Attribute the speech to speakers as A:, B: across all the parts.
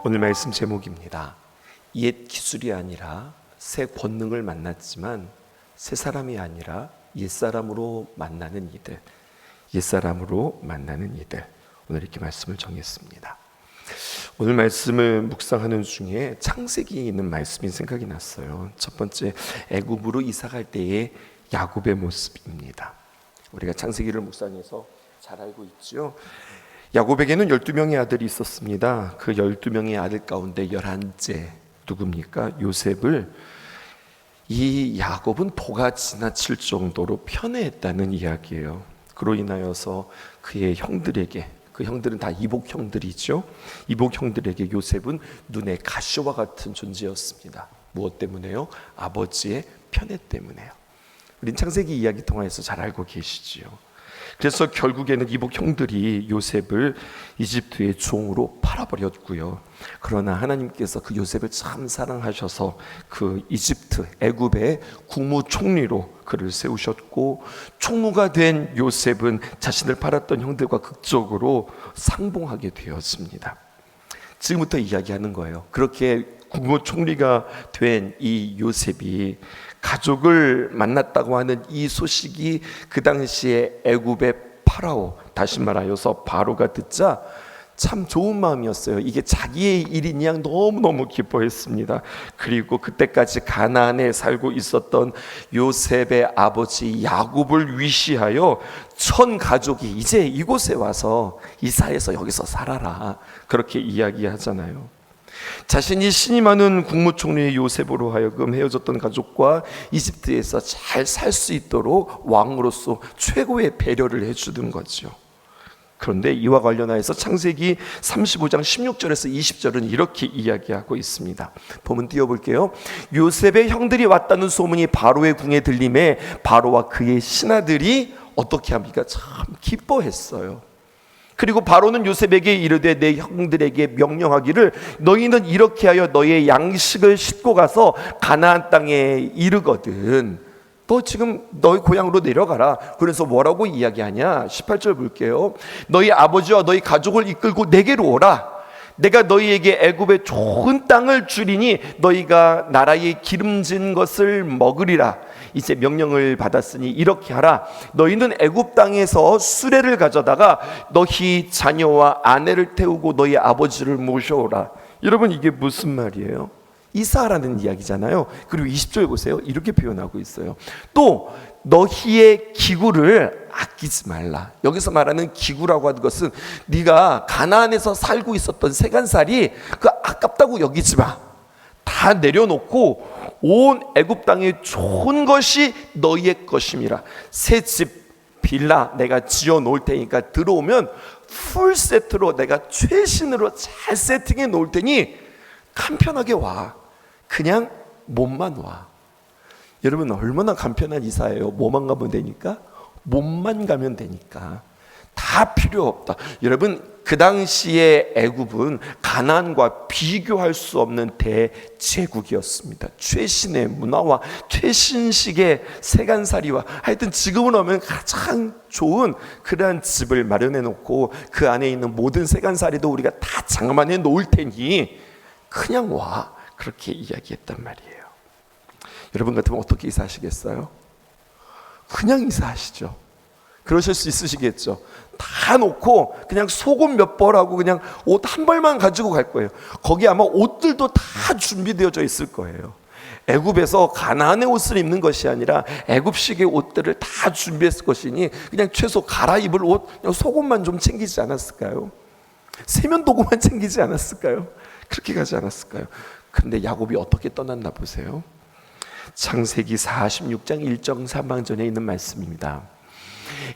A: 오늘 말씀 제목입니다. 옛 기술이 아니라 새 권능을 만났지만 새 사람이 아니라 옛사람으로 만나는 이들. 옛사람으로 만나는 이들. 오늘 이렇게 말씀을 정했습니다. 오늘 말씀을 묵상하는 중에 창세기에 있는 말씀이 생각이 났어요. 첫 번째, 애굽으로 이사갈 때의 야곱의 모습입니다. 우리가 창세기를 묵상해서 잘 알고 있죠. 야곱에게는 12명의 아들이 있었습니다. 그 12명의 아들 가운데 11째 누굽니까? 요셉을 이 야곱은 도가 지나칠 정도로 편애했다는 이야기예요. 그로 인하여서 그의 형들에게, 그 형들은 다 이복 형들이죠. 이복 형들에게 요셉은 눈의 가시와 같은 존재였습니다. 무엇 때문에요? 아버지의 편애 때문에요. 우린 창세기 이야기 통해서 잘 알고 계시지요. 그래서 결국에는 이복 형들이 요셉을 이집트의 종으로 팔아버렸고요. 그러나 하나님께서 그 요셉을 참 사랑하셔서 그 이집트, 애굽의 국무총리로 그를 세우셨고, 총무가 된 요셉은 자신을 팔았던 형들과 극적으로 상봉하게 되었습니다. 지금부터 이야기하는 거예요. 그렇게 국무총리가 된 이 요셉이 가족을 만났다고 하는 이 소식이 그 당시에 애굽의 파라오, 다시 말하여서 바로가 듣자 참 좋은 마음이었어요. 이게 자기의 일인 양 너무너무 기뻐했습니다. 그리고 그때까지 가나안에 살고 있었던 요셉의 아버지 야곱을 위시하여 전 가족이 이제 이곳에 와서 이사해서 여기서 살아라, 그렇게 이야기하잖아요. 자신이 신임하는 국무총리 요셉으로 하여금 헤어졌던 가족과 이집트에서 잘 살 수 있도록 왕으로서 최고의 배려를 해주는 거죠. 그런데 이와 관련하여서 창세기 35장 16절에서 20절은 이렇게 이야기하고 있습니다. 보면 띄워볼게요. 요셉의 형들이 왔다는 소문이 바로의 궁에 들림에 바로와 그의 신하들이 어떻게 합니까? 참 기뻐했어요. 그리고 바로는 요셉에게 이르되 내 형들에게 명령하기를 너희는 이렇게 하여 너의 양식을 싣고 가서 가나안 땅에 이르거든 너 지금 너희 고향으로 내려가라. 그래서 뭐라고 이야기하냐? 18절 볼게요. 너희 아버지와 너희 가족을 이끌고 내게로 오라. 내가 너희에게 애굽의 좋은 땅을 주리니 너희가 나라의 기름진 것을 먹으리라. 이제 명령을 받았으니 이렇게 하라. 너희는 애굽 땅에서 수레를 가져다가 너희 자녀와 아내를 태우고 너희 아버지를 모셔오라. 여러분, 이게 무슨 말이에요? 이사라는 이야기잖아요. 그리고 20절 보세요. 이렇게 표현하고 있어요. 또 너희의 기구를 아끼지 말라. 여기서 말하는 기구라고 하는 것은 네가 가나안에서 살고 있었던 세간살이 그 아깝다고 여기지 마. 다 내려놓고 온 애굽 땅에 좋은 것이 너희의 것임이라. 새 집 빌라 내가 지어 놓을 테니까 들어오면 풀 세트로 내가 최신으로 잘 세팅해 놓을 테니 간편하게 와. 그냥 몸만 와. 여러분, 얼마나 간편한 이사예요. 뭐만 가면 되니까? 몸만 가면 되니까. 다 필요 없다. 여러분, 그 당시에 애굽은 가나안과 비교할 수 없는 대제국이었습니다. 최신의 문화와 최신식의 세간살이와 하여튼 지금으로 하면 가장 좋은 그러한 집을 마련해 놓고 그 안에 있는 모든 세간살이도 우리가 다 장만해 놓을 테니 그냥 와. 그렇게 이야기했단 말이에요. 여러분 같으면 어떻게 이사하시겠어요? 그냥 이사하시죠. 그러실 수 있으시겠죠. 다 놓고 그냥 속옷 몇 벌하고 그냥 옷 한 벌만 가지고 갈 거예요. 거기 아마 옷들도 다 준비되어져 있을 거예요. 애굽에서 가나안의 옷을 입는 것이 아니라 애굽식의 옷들을 다 준비했을 것이니 그냥 최소 갈아입을 옷, 그냥 속옷만 좀 챙기지 않았을까요? 세면도구만 챙기지 않았을까요? 그렇게 가지 않았을까요? 근데 야곱이 어떻게 떠났나 보세요. 창세기 46장 1절 3방전에 있는 말씀입니다.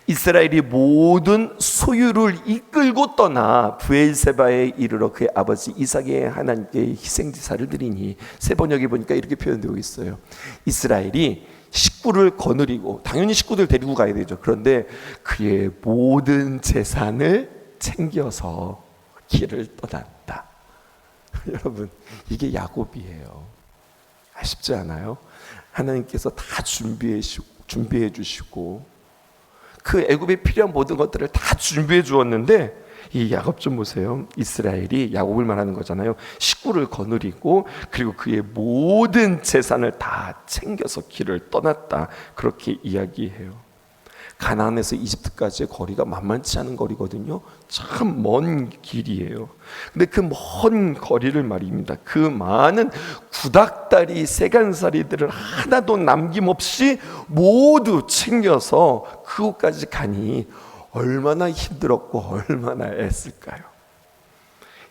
A: 이스라엘이 모든 소유를 이끌고 떠나 브엘세바에 이르러 그의 아버지 이삭의 하나님께 희생제사를 드리니. 세 번역에 보니까 이렇게 표현되고 있어요. 이스라엘이 식구를 거느리고, 당연히 식구들 데리고 가야 되죠. 그런데 그의 모든 재산을 챙겨서 길을 떠났다. 여러분, 이게 야곱이에요. 아쉽지 않아요? 하나님께서 다 준비해 주시고 그 애굽에 필요한 모든 것들을 다 준비해 주었는데 이 야곱 좀 보세요. 이스라엘이 야곱을 말하는 거잖아요. 식구를 거느리고 그리고 그의 모든 재산을 다 챙겨서 길을 떠났다. 그렇게 이야기해요. 가나안에서 이집트까지의 거리가 만만치 않은 거리거든요. 참 먼 길이에요. 근데 그 먼 거리를 말입니다. 그 많은 구닥다리 세간살이들을 하나도 남김없이 모두 챙겨서 그곳까지 가니 얼마나 힘들었고 얼마나 애쓸까요?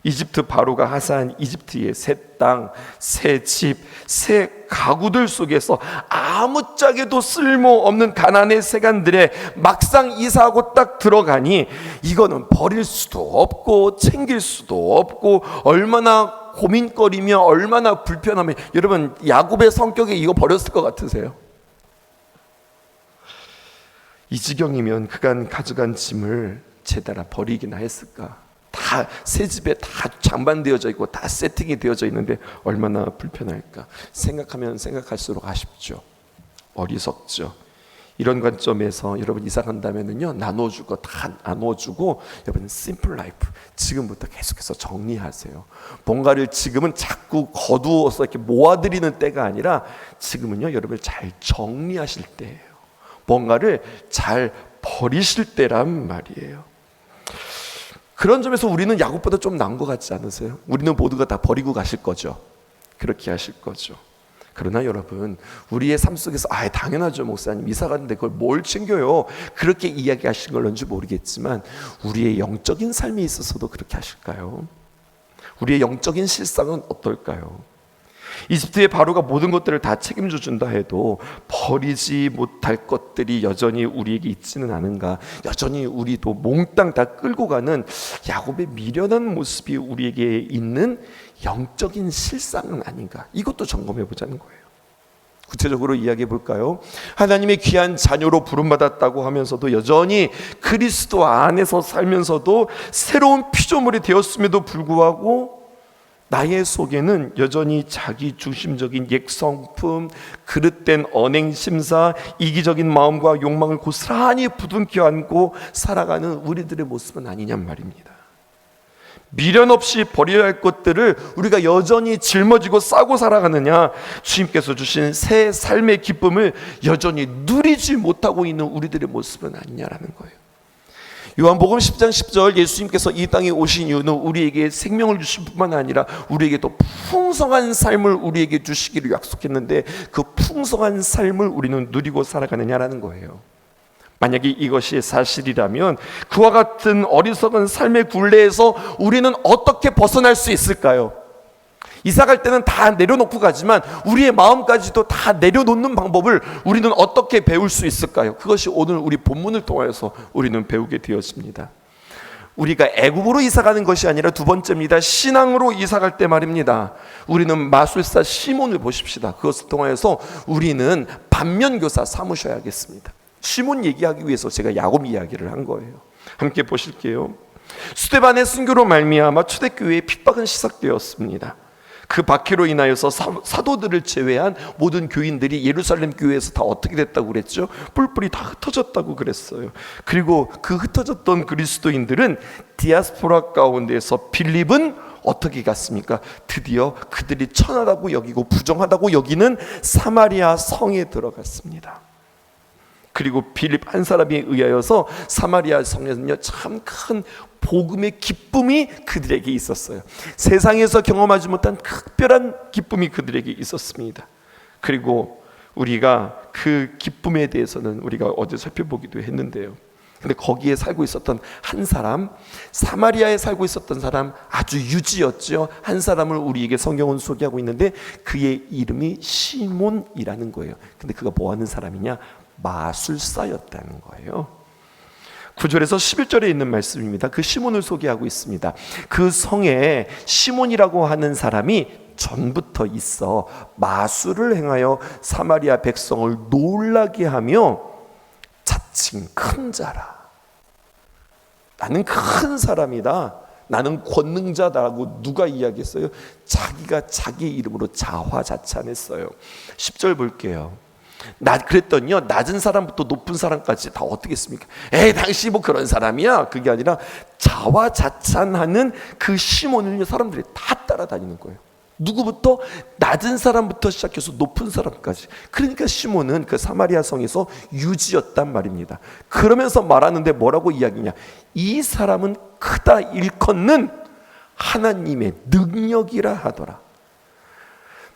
A: 이집트 바로가 하사한 이집트의 새 땅, 새 집, 새 가구들 속에서 아무짝에도 쓸모없는 가나안의 세간들에 막상 이사하고 딱 들어가니 이거는 버릴 수도 없고 챙길 수도 없고 얼마나 고민거리며 얼마나 불편하며, 여러분 야곱의 성격에 이거 버렸을 것 같으세요? 이 지경이면 그간 가져간 짐을 제대로 버리기나 했을까? 다 새 집에 다 장반되어져 있고 다 세팅이 되어져 있는데 얼마나 불편할까? 생각하면 생각할수록 아쉽죠. 어리석죠. 이런 관점에서 여러분 이사 간다면은요, 나눠주고 다 나눠주고 여러분 심플 라이프 지금부터 계속해서 정리하세요. 뭔가를 지금은 자꾸 거두어서 이렇게 모아드리는 때가 아니라 지금은요, 여러분 잘 정리하실 때예요. 뭔가를 잘 버리실 때란 말이에요. 그런 점에서 우리는 야곱보다 좀 나은 것 같지 않으세요? 우리는 모두가 다 버리고 가실 거죠. 그렇게 하실 거죠. 그러나 여러분, 우리의 삶 속에서 당연하죠 목사님, 이사 갔는데 그걸 뭘 챙겨요? 그렇게 이야기하신 걸런지 모르겠지만 우리의 영적인 삶에 있어서도 그렇게 하실까요? 우리의 영적인 실상은 어떨까요? 이집트의 바로가 모든 것들을 다 책임져 준다 해도 버리지 못할 것들이 여전히 우리에게 있지는 않은가? 여전히 우리도 몽땅 다 끌고 가는 야곱의 미련한 모습이 우리에게 있는 영적인 실상은 아닌가? 이것도 점검해 보자는 거예요. 구체적으로 이야기해 볼까요? 하나님의 귀한 자녀로 부름받았다고 하면서도 여전히 그리스도 안에서 살면서도 새로운 피조물이 되었음에도 불구하고 나의 속에는 여전히 자기 중심적인 옛 성품, 그릇된 언행심사, 이기적인 마음과 욕망을 고스란히 부둥켜 안고 살아가는 우리들의 모습은 아니냔 말입니다. 미련 없이 버려야 할 것들을 우리가 여전히 짊어지고 싸고 살아가느냐, 주님께서 주신 새 삶의 기쁨을 여전히 누리지 못하고 있는 우리들의 모습은 아니냐라는 거예요. 요한복음 10장 10절, 예수님께서 이 땅에 오신 이유는 우리에게 생명을 주실 뿐만 아니라 우리에게 또 풍성한 삶을 우리에게 주시기를 약속했는데 그 풍성한 삶을 우리는 누리고 살아가느냐라는 거예요. 만약에 이것이 사실이라면 그와 같은 어리석은 삶의 굴레에서 우리는 어떻게 벗어날 수 있을까요? 이사 갈 때는 다 내려놓고 가지만 우리의 마음까지도 다 내려놓는 방법을 우리는 어떻게 배울 수 있을까요? 그것이 오늘 우리 본문을 통해서 우리는 배우게 되었습니다. 우리가 애국으로 이사 가는 것이 아니라 두 번째입니다. 신앙으로 이사 갈 때 말입니다. 우리는 마술사 시몬을 보십시다. 그것을 통해서 우리는 반면교사 삼으셔야겠습니다. 시몬 얘기하기 위해서 제가 야곱 이야기를 한 거예요. 함께 보실게요. 스데반의 순교로 말미암아 초대교회의 핍박은 시작되었습니다. 그 박해로 인하여서 사도들을 제외한 모든 교인들이 예루살렘 교회에서 다 어떻게 됐다고 그랬죠? 뿔뿔이 다 흩어졌다고 그랬어요. 그리고 그 흩어졌던 그리스도인들은 디아스포라 가운데서 빌립은 어떻게 갔습니까? 드디어 그들이 천하다고 여기고 부정하다고 여기는 사마리아 성에 들어갔습니다. 그리고 빌립 한 사람에 의하여서 사마리아 성에는요, 참 큰 복음의 기쁨이 그들에게 있었어요. 세상에서 경험하지 못한 특별한 기쁨이 그들에게 있었습니다. 그리고 우리가 그 기쁨에 대해서는 우리가 어제 살펴보기도 했는데요. 근데 거기에 살고 있었던 한 사람, 사마리아에 살고 있었던 사람, 아주 유지였죠. 한 사람을 우리에게 성경은 소개하고 있는데 그의 이름이 시몬이라는 거예요. 근데 그가 뭐 하는 사람이냐? 마술사였다는 거예요. 9절에서 11절에 있는 말씀입니다. 그 시몬을 소개하고 있습니다. 그 성에 시몬이라고 하는 사람이 전부터 있어 마술을 행하여 사마리아 백성을 놀라게 하며 자칭 큰 자라. 나는 큰 사람이다. 나는 권능자다라고 누가 이야기했어요? 자기가 자기 이름으로 자화자찬했어요. 10절 볼게요. 그랬더니요, 낮은 사람부터 높은 사람까지 다 어떻게 했습니까? 당신 뭐 그런 사람이야? 그게 아니라 자화자찬하는 그 시몬을 사람들이 다 따라다니는 거예요. 누구부터? 낮은 사람부터 시작해서 높은 사람까지. 그러니까 시몬은 그 사마리아 성에서 유지였단 말입니다. 그러면서 말하는데 뭐라고 이야기냐? 이 사람은 크다 일컫는 하나님의 능력이라 하더라.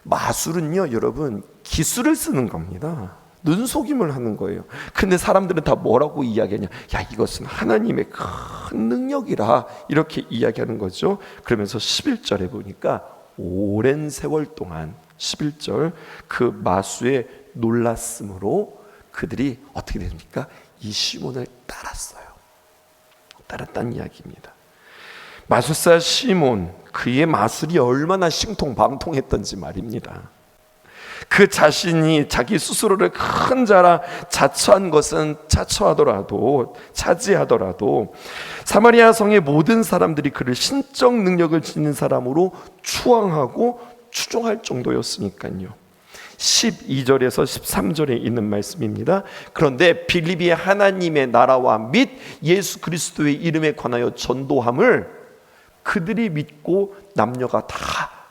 A: 마술은요, 여러분, 기술을 쓰는 겁니다. 눈속임을 하는 거예요. 근데 사람들은 다 뭐라고 이야기하냐? 야, 이것은 하나님의 큰 능력이라 이렇게 이야기하는 거죠. 그러면서 11절에 보니까 오랜 세월 동안 11절 그 마수에 놀랐으므로 그들이 어떻게 됩니까? 이 시몬을 따랐어요. 따랐다는 이야기입니다. 마술사 시몬, 그의 마술이 얼마나 신통방통했던지 말입니다. 그 자신이 자기 스스로를 큰 자라 자처한 것은 차지하더라도 사마리아 성의 모든 사람들이 그를 신적 능력을 지닌 사람으로 추앙하고 추종할 정도였으니까요. 12절에서 13절에 있는 말씀입니다. 그런데 빌립이 하나님의 나라와 및 예수 그리스도의 이름에 관하여 전도함을 그들이 믿고 남녀가 다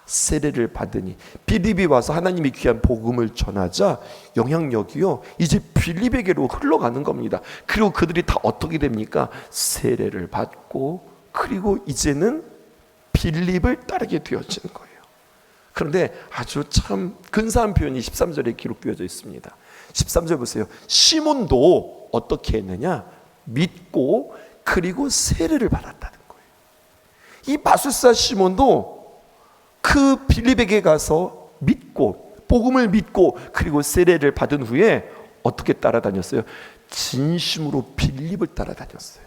A: 세례를 받으니, 빌립이 와서 하나님의 귀한 복음을 전하자 영향력이요 이제 빌립에게로 흘러가는 겁니다. 그리고 그들이 다 어떻게 됩니까? 세례를 받고 그리고 이제는 빌립을 따르게 되어지는 거예요. 그런데 아주 참 근사한 표현이 13절에 기록되어져 있습니다. 13절 보세요. 시몬도 어떻게 했느냐? 믿고 그리고 세례를 받았다는 거예요. 이 마술사 시몬도 그 빌립에게 가서 믿고 복음을 믿고 그리고 세례를 받은 후에 어떻게 따라다녔어요? 진심으로 빌립을 따라다녔어요.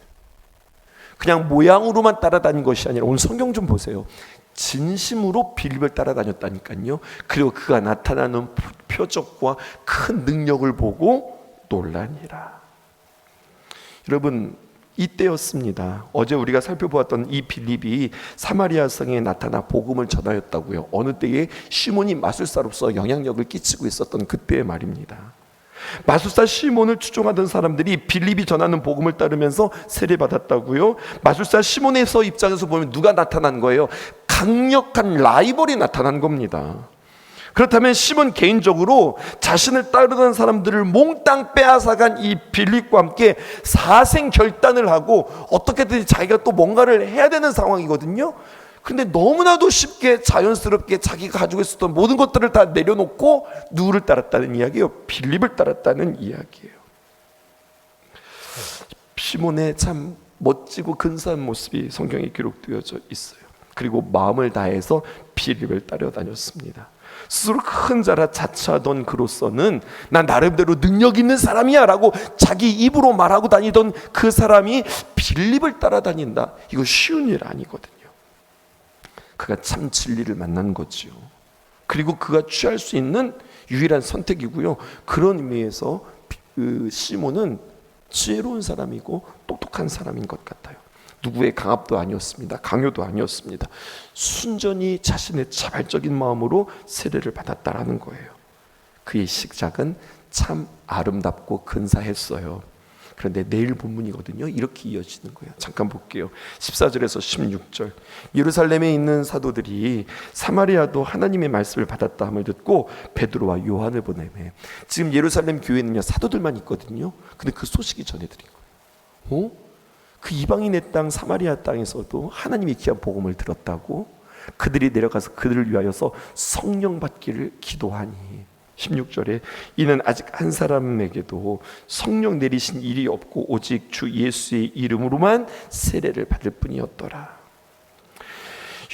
A: 그냥 모양으로만 따라다닌 것이 아니라 오늘 성경 좀 보세요. 진심으로 빌립을 따라다녔다니까요. 그리고 그가 나타나는 표적과 큰 능력을 보고 놀라니라. 여러분, 이때였습니다. 어제 우리가 살펴보았던 이 빌립이 사마리아 성에 나타나 복음을 전하였다고요. 어느 때에 시몬이 마술사로서 영향력을 끼치고 있었던 그때의 말입니다. 마술사 시몬을 추종하던 사람들이 빌립이 전하는 복음을 따르면서 세례받았다고요. 마술사 시몬의 입장에서 보면 누가 나타난 거예요? 강력한 라이벌이 나타난 겁니다. 그렇다면 시몬 개인적으로 자신을 따르던 사람들을 몽땅 빼앗아간 이 빌립과 함께 사생 결단을 하고 어떻게든 자기가 또 뭔가를 해야 되는 상황이거든요. 근데 너무나도 쉽게 자연스럽게 자기가 가지고 있었던 모든 것들을 다 내려놓고 누구를 따랐다는 이야기예요? 빌립을 따랐다는 이야기예요. 시몬의 참 멋지고 근사한 모습이 성경에 기록되어져 있어요. 그리고 마음을 다해서 빌립을 따라다녔습니다. 스스로 큰 자라 자처하던 그로서는 난 나름대로 능력 있는 사람이야 라고 자기 입으로 말하고 다니던 그 사람이 빌립을 따라다닌다. 이거 쉬운 일 아니거든요. 그가 참 진리를 만난 거지요. 그리고 그가 취할 수 있는 유일한 선택이고요. 그런 의미에서 그 시몬은 지혜로운 사람이고 똑똑한 사람인 것 같아요. 누구의 강압도 아니었습니다. 강요도 아니었습니다. 순전히 자신의 자발적인 마음으로 세례를 받았다라는 거예요. 그의 시작은 참 아름답고 근사했어요. 그런데 내일 본문이거든요. 이렇게 이어지는 거예요. 잠깐 볼게요. 14절에서 16절. 예루살렘에 있는 사도들이 사마리아도 하나님의 말씀을 받았다 함을 듣고 베드로와 요한을 보내매. 지금 예루살렘 교회는요 사도들만 있거든요. 근데 그 소식이 전해드린 거예요. 그 이방인의 땅 사마리아 땅에서도 하나님의 귀한 복음을 들었다고 그들이 내려가서 그들을 위하여서 성령 받기를 기도하니 16절에 이는 아직 한 사람에게도 성령 내리신 일이 없고 오직 주 예수의 이름으로만 세례를 받을 뿐이었더라.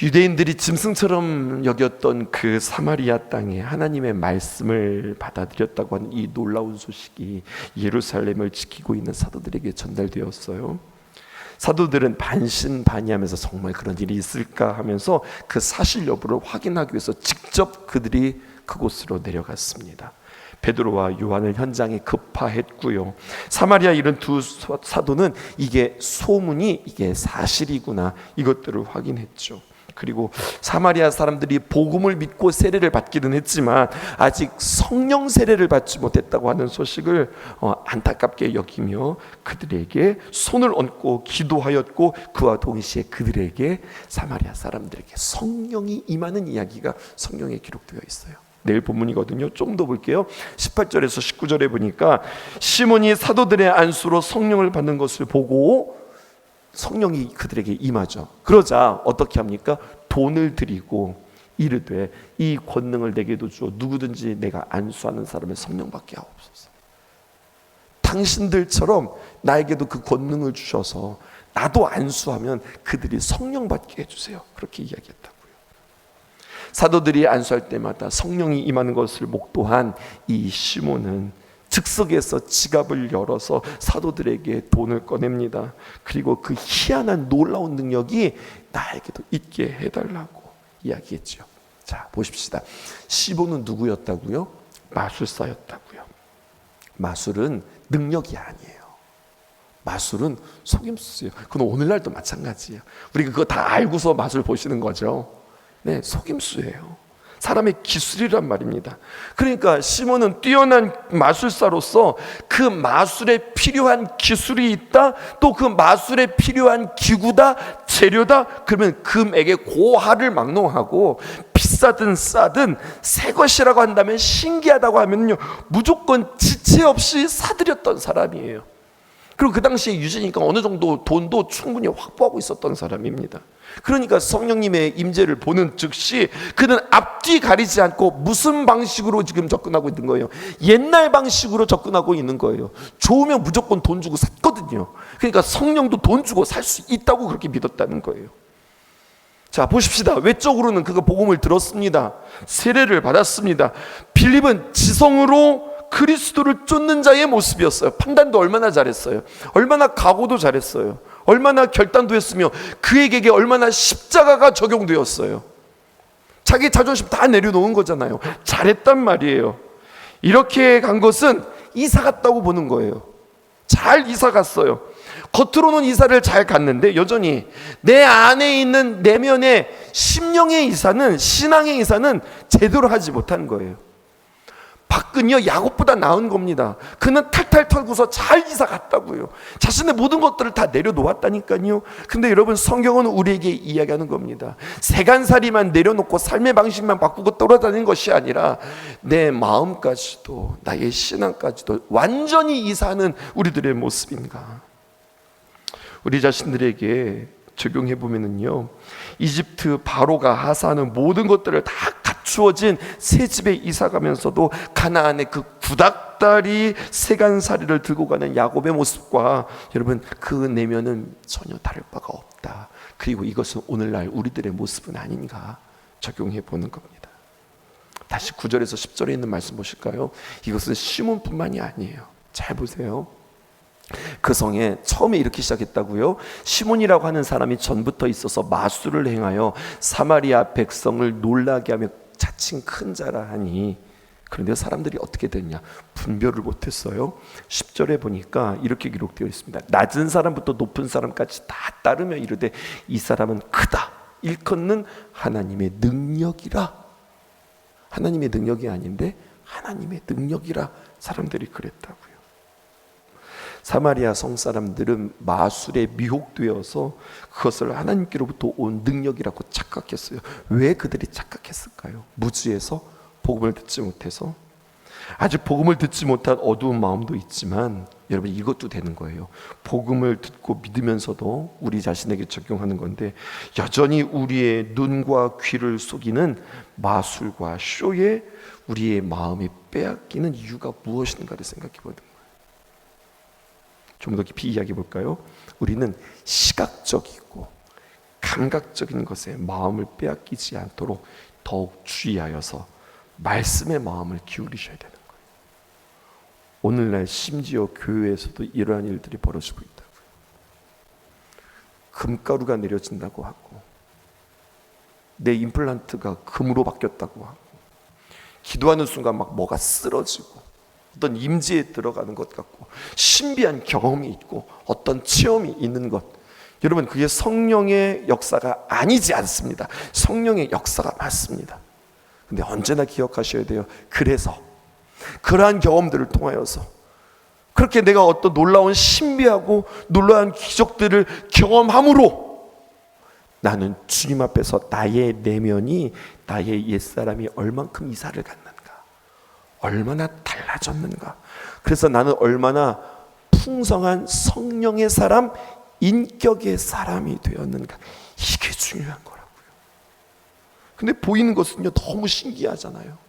A: 유대인들이 짐승처럼 여겼던 그 사마리아 땅에 하나님의 말씀을 받아들였다고 하는 이 놀라운 소식이 예루살렘을 지키고 있는 사도들에게 전달되었어요. 사도들은 반신반의하면서 정말 그런 일이 있을까 하면서 그 사실 여부를 확인하기 위해서 직접 그들이 그곳으로 내려갔습니다. 베드로와 요한을 현장에 급파했고요. 사마리아 이른 두 사도는 이게 소문이 이게 사실이구나 이것들을 확인했죠. 그리고 사마리아 사람들이 복음을 믿고 세례를 받기는 했지만 아직 성령 세례를 받지 못했다고 하는 소식을 안타깝게 여기며 그들에게 손을 얹고 기도하였고, 그와 동시에 그들에게, 사마리아 사람들에게 성령이 임하는 이야기가 성경에 기록되어 있어요. 내일 본문이거든요. 좀 더 볼게요. 18절에서 19절에 보니까 시몬이 사도들의 안수로 성령을 받는 것을 보고 성령이 그들에게 임하죠. 그러자 어떻게 합니까? 돈을 드리고 이르되 이 권능을 내게도 주어 누구든지 내가 안수하는 사람의 성령 받게 하옵소서. 당신들처럼 나에게도 그 권능을 주셔서 나도 안수하면 그들이 성령 받게 해주세요. 그렇게 이야기했다고요. 사도들이 안수할 때마다 성령이 임하는 것을 목도한 이 시몬은 즉석에서 지갑을 열어서 사도들에게 돈을 꺼냅니다. 그리고 그 희한한 놀라운 능력이 나에게도 있게 해달라고 이야기했죠. 자, 보십시다. 시몬은 누구였다고요? 마술사였다고요. 마술은 능력이 아니에요. 마술은 속임수예요. 그건 오늘날도 마찬가지예요. 우리가 그거 다 알고서 마술 보시는 거죠. 네, 속임수예요. 사람의 기술이란 말입니다. 그러니까 시몬은 뛰어난 마술사로서 그 마술에 필요한 기술이 있다, 또 그 마술에 필요한 기구다, 재료다, 그러면 금액의 고하를 막론하고 비싸든 싸든 새 것이라고 한다면, 신기하다고 하면요 무조건 지체 없이 사들였던 사람이에요. 그리고 그 당시에 유지니까 어느 정도 돈도 충분히 확보하고 있었던 사람입니다. 그러니까 성령님의 임재를 보는 즉시 그는 앞뒤 가리지 않고 무슨 방식으로 지금 접근하고 있는 거예요? 옛날 방식으로 접근하고 있는 거예요. 좋으면 무조건 돈 주고 샀거든요. 그러니까 성령도 돈 주고 살 수 있다고 그렇게 믿었다는 거예요. 자, 보십시다. 외적으로는 그가 복음을 들었습니다. 세례를 받았습니다. 빌립은 지성으로 그리스도를 쫓는 자의 모습이었어요. 판단도 얼마나 잘했어요. 얼마나 각오도 잘했어요. 얼마나 결단도 했으며 그에게 얼마나 십자가가 적용되었어요. 자기 자존심 다 내려놓은 거잖아요. 잘했단 말이에요. 이렇게 간 것은 이사 갔다고 보는 거예요. 잘 이사 갔어요. 겉으로는 이사를 잘 갔는데 여전히 내 안에 있는 내면의 심령의 이사는, 신앙의 이사는 제대로 하지 못한 거예요. 박근이요 야곱보다 나은 겁니다. 그는 탈탈 털고서 잘 이사 갔다고요. 자신의 모든 것들을 다 내려놓았다니까요. 근데 여러분, 성경은 우리에게 이야기하는 겁니다. 세간살이만 내려놓고 삶의 방식만 바꾸고 돌아다니는 것이 아니라 내 마음까지도, 나의 신앙까지도 완전히 이사하는 우리들의 모습인가. 우리 자신들에게 적용해 보면은요, 이집트 바로가 하사하는 모든 것들을 다 갖추어진 새 집에 이사 가면서도 가나안의 그 구닥다리 세간살이를 들고 가는 야곱의 모습과 여러분 그 내면은 전혀 다를 바가 없다. 그리고 이것은 오늘날 우리들의 모습은 아닌가 적용해 보는 겁니다. 다시 9절에서 10절에 있는 말씀 보실까요? 이것은 시몬뿐만이 아니에요. 잘 보세요. 그 성에 처음에 이렇게 시작했다고요. 시몬이라고 하는 사람이 전부터 있어서 마술을 행하여 사마리아 백성을 놀라게 하며 자칭 큰 자라 하니, 그런데 사람들이 어떻게 됐냐? 분별을 못했어요. 10절에 보니까 이렇게 기록되어 있습니다. 낮은 사람부터 높은 사람까지 다 따르며 이르되 이 사람은 크다, 일컫는 하나님의 능력이라. 하나님의 능력이 아닌데 하나님의 능력이라 사람들이 그랬다고요. 사마리아 성 사람들은 마술에 미혹되어서 그것을 하나님께로부터 온 능력이라고 착각했어요. 왜 그들이 착각했을까요? 무지해서? 복음을 듣지 못해서? 아직 복음을 듣지 못한 어두운 마음도 있지만 여러분, 이것도 되는 거예요. 복음을 듣고 믿으면서도 우리 자신에게 적용하는 건데, 여전히 우리의 눈과 귀를 속이는 마술과 쇼에 우리의 마음이 빼앗기는 이유가 무엇인가를 생각해 보는 거예요. 좀 더 깊이 이야기해 볼까요? 우리는 시각적이고 감각적인 것에 마음을 빼앗기지 않도록 더욱 주의하여서 말씀의 마음을 기울이셔야 되는 거예요. 오늘날 심지어 교회에서도 이러한 일들이 벌어지고 있다고요. 금가루가 내려진다고 하고, 내 임플란트가 금으로 바뀌었다고 하고, 기도하는 순간 막 뭐가 쓰러지고 어떤 임지에 들어가는 것 같고, 신비한 경험이 있고 어떤 체험이 있는 것, 여러분, 그게 성령의 역사가 아니지 않습니다. 성령의 역사가 맞습니다. 근데 언제나 기억하셔야 돼요. 그래서 그러한 경험들을 통하여서 그렇게 내가 어떤 놀라운 신비하고 놀라운 기적들을 경험함으로 나는 주님 앞에서 나의 내면이, 나의 옛사람이 얼만큼 이사를 갔는가, 얼마나 달라졌는가, 그래서 나는 얼마나 풍성한 성령의 사람, 인격의 사람이 되었는가, 이게 중요한 거라고요. 근데 보이는 것은요 너무 신기하잖아요.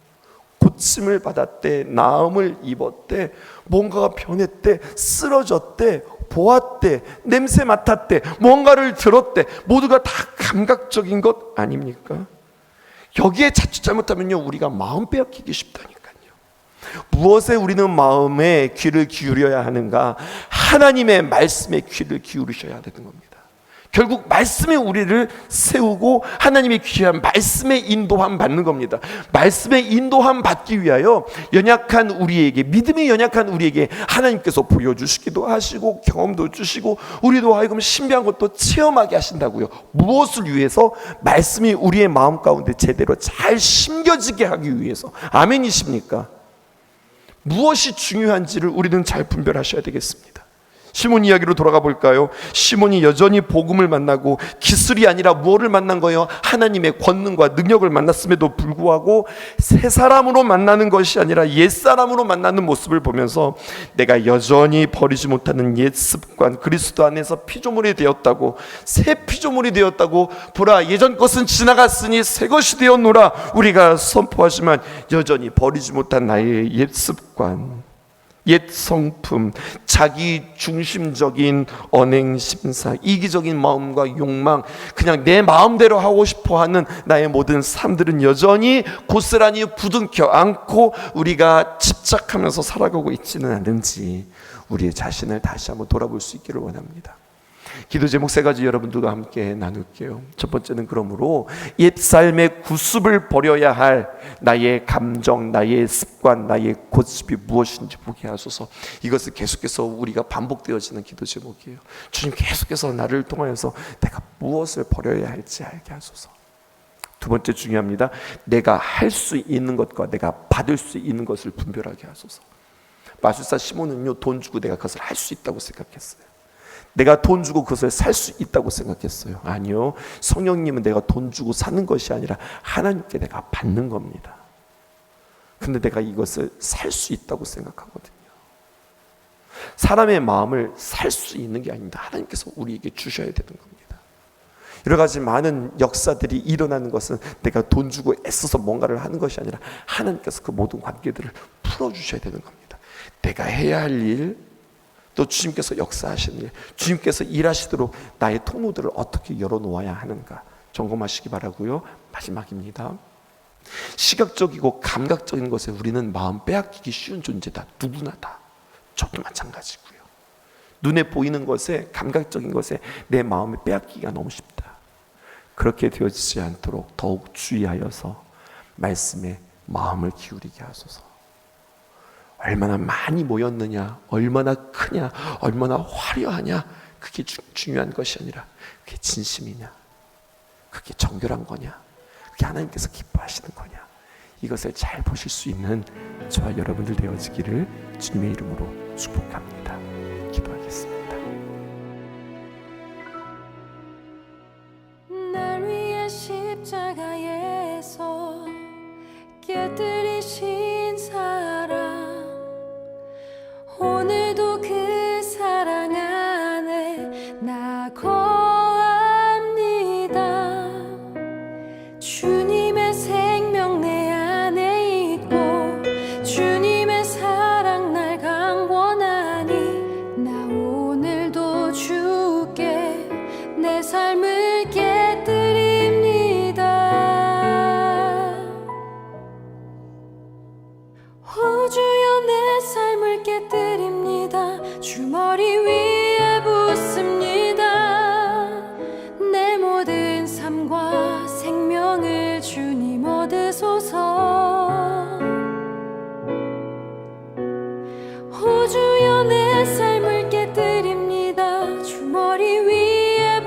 A: 고침을 받았대, 나음을 입었대, 뭔가가 변했대, 쓰러졌대, 보았대, 냄새 맡았대, 뭔가를 들었대, 모두가 다 감각적인 것 아닙니까? 여기에 자칫 잘못하면요 우리가 마음 빼앗기기 쉽다니까요. 무엇에 우리는 마음에 귀를 기울여야 하는가? 하나님의 말씀에 귀를 기울이셔야 되는 겁니다. 결국 말씀에 우리를 세우고 하나님의 귀한 말씀에 인도함 받는 겁니다. 말씀에 인도함 받기 위하여 연약한 우리에게, 믿음이 연약한 우리에게 하나님께서 보여주시기도 하시고 경험도 주시고 우리도 하여금 신비한 것도 체험하게 하신다고요. 무엇을 위해서? 말씀이 우리의 마음 가운데 제대로 잘 심겨지게 하기 위해서. 아멘이십니까? 무엇이 중요한지를 우리는 잘 분별하셔야 되겠습니다. 시몬 이야기로 돌아가 볼까요? 시몬이 여전히 복음을 만나고 기술이 아니라 무엇을 만난 거예요? 하나님의 권능과 능력을 만났음에도 불구하고 새 사람으로 만나는 것이 아니라 옛 사람으로 만나는 모습을 보면서 내가 여전히 버리지 못하는 옛 습관, 그리스도 안에서 피조물이 되었다고, 새 피조물이 되었다고, 보라 예전 것은 지나갔으니 새 것이 되었노라 우리가 선포하지만 여전히 버리지 못한 나의 옛 습관, 옛 성품, 자기 중심적인 언행 심사, 이기적인 마음과 욕망, 그냥 내 마음대로 하고 싶어하는 나의 모든 삶들은 여전히 고스란히 부둥켜 안고 우리가 집착하면서 살아가고 있지는 않은지 우리의 자신을 다시 한번 돌아볼 수 있기를 원합니다. 기도 제목 세 가지 여러분들과 함께 나눌게요. 첫 번째는 그러므로 옛 삶의 구습을 버려야 할 나의 감정, 나의 습관, 나의 고집이 무엇인지 보게 하소서. 이것을 계속해서 우리가 반복되어지는 기도 제목이에요. 주님 계속해서 나를 통하여서 내가 무엇을 버려야 할지 알게 하소서. 두 번째 중요합니다. 내가 할 수 있는 것과 내가 받을 수 있는 것을 분별하게 하소서. 마술사 시몬은요 돈 주고 내가 그것을 할 수 있다고 생각했어요. 내가 돈 주고 그것을 살 수 있다고 생각했어요. 아니요, 성령님은 내가 돈 주고 사는 것이 아니라 하나님께 내가 받는 겁니다. 근데 내가 이것을 살 수 있다고 생각하거든요. 사람의 마음을 살 수 있는 게 아닙니다. 하나님께서 우리에게 주셔야 되는 겁니다. 여러 가지 많은 역사들이 일어나는 것은 내가 돈 주고 애써서 뭔가를 하는 것이 아니라 하나님께서 그 모든 관계들을 풀어주셔야 되는 겁니다. 내가 해야 할 일, 또 주님께서 역사하시는 일, 주님께서 일하시도록 나의 통로들을 어떻게 열어놓아야 하는가 점검하시기 바라고요. 마지막입니다. 시각적이고 감각적인 것에 우리는 마음 빼앗기기 쉬운 존재다. 누구나 다. 저도 마찬가지고요. 눈에 보이는 것에, 감각적인 것에 내 마음을 빼앗기기가 너무 쉽다. 그렇게 되어지지 않도록 더욱 주의하여서 말씀에 마음을 기울이게 하소서. 얼마나 많이 모였느냐, 얼마나 크냐, 얼마나 화려하냐, 그게 중요한 것이 아니라 그게 진심이냐, 그게 정결한 거냐, 그게 하나님께서 기뻐하시는 거냐, 이것을 잘 보실 수 있는 저와 여러분들 되어지기를 주님의 이름으로 축복합니다. 기도하겠습니다.
B: 날 위해 십자가에서 깨뜨리신 사랑, 오늘도 그 사랑 안에 나 거합니다. 주님의 생명 내 안에 있고 주님의 사랑 날 강권하니 나 오늘도 주께 내 삶을 깨뜨립니다. 오 주여 내 삶을 깨뜨립니다. 주머리 위에 붓습니다. 내 모든 삶과 생명을 주님 얻으소서. 오 주여 내 삶을 깨뜨립니다. 주머리 위에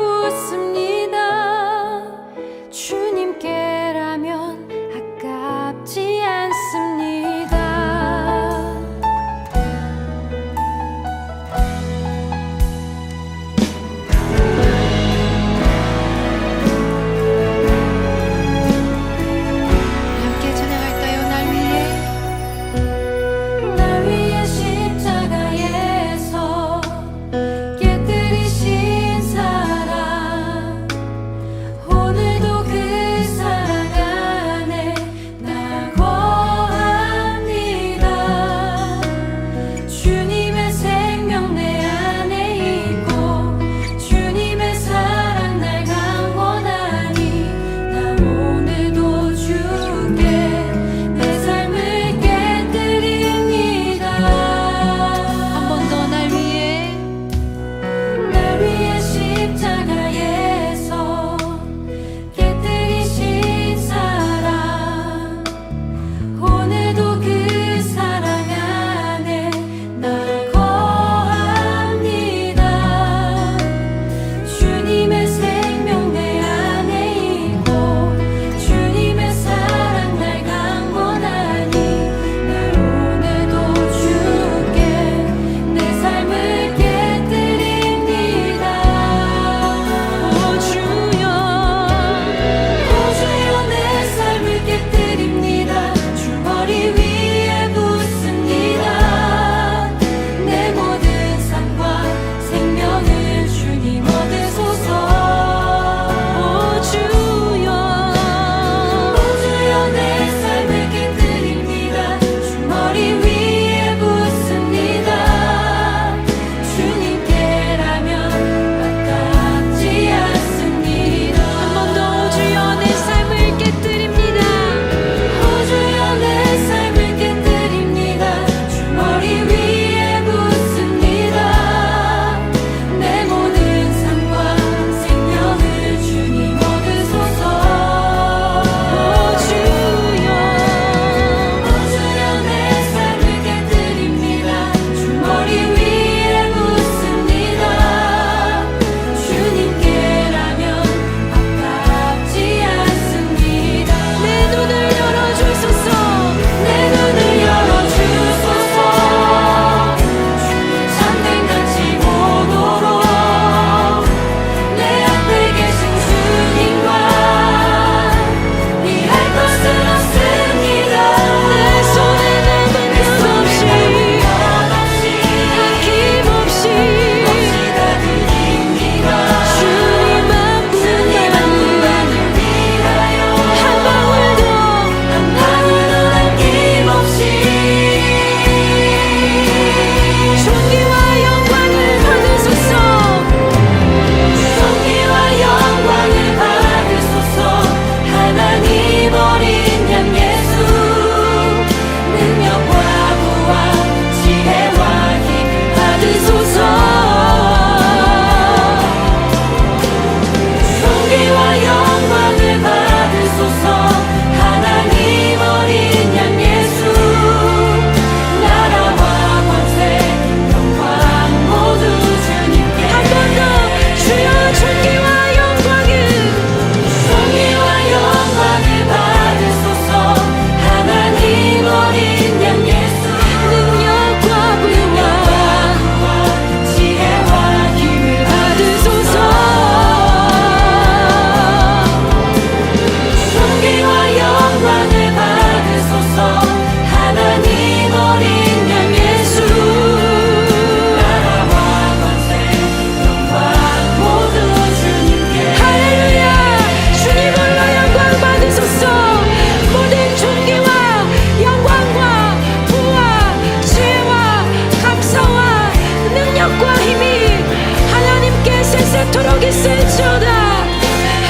B: 있을지어다.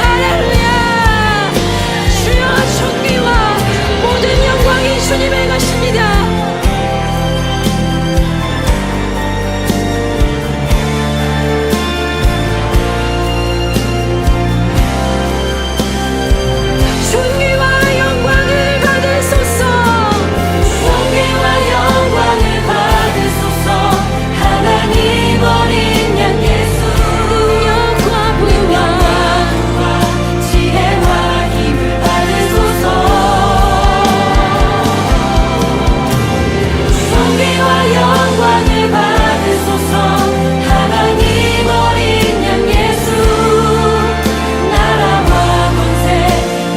B: 할렐루야. 주여 존귀와 모든 영광이 주님의 것입니다. 존귀와 영광을 받으소서. 존귀와 영광을 받으소서. 하나님 어린 양 예수. 능력과 부와 지혜와 힘을 받으소서. 존귀와 영광을 받으소서. 하나님 어린 양 예수. 나라와 권세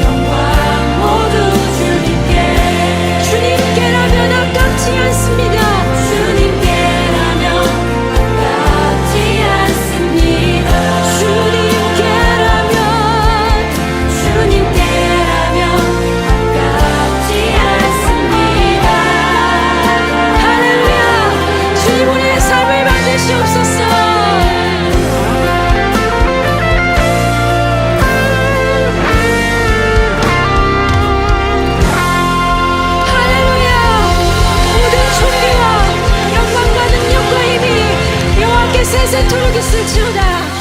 B: 영광 모두 주님께. 주님께라면 아깝지 않습니다. 주님께라면 아깝지 않습니다. 주님께라면 아깝지 않습니다. 할렐루야. 주님 우리의 삶을 만드시옵소서. 할렐루야. 모든 존귀와 영광과 능력과 힘이 여호와께 세세토록 있을지어다.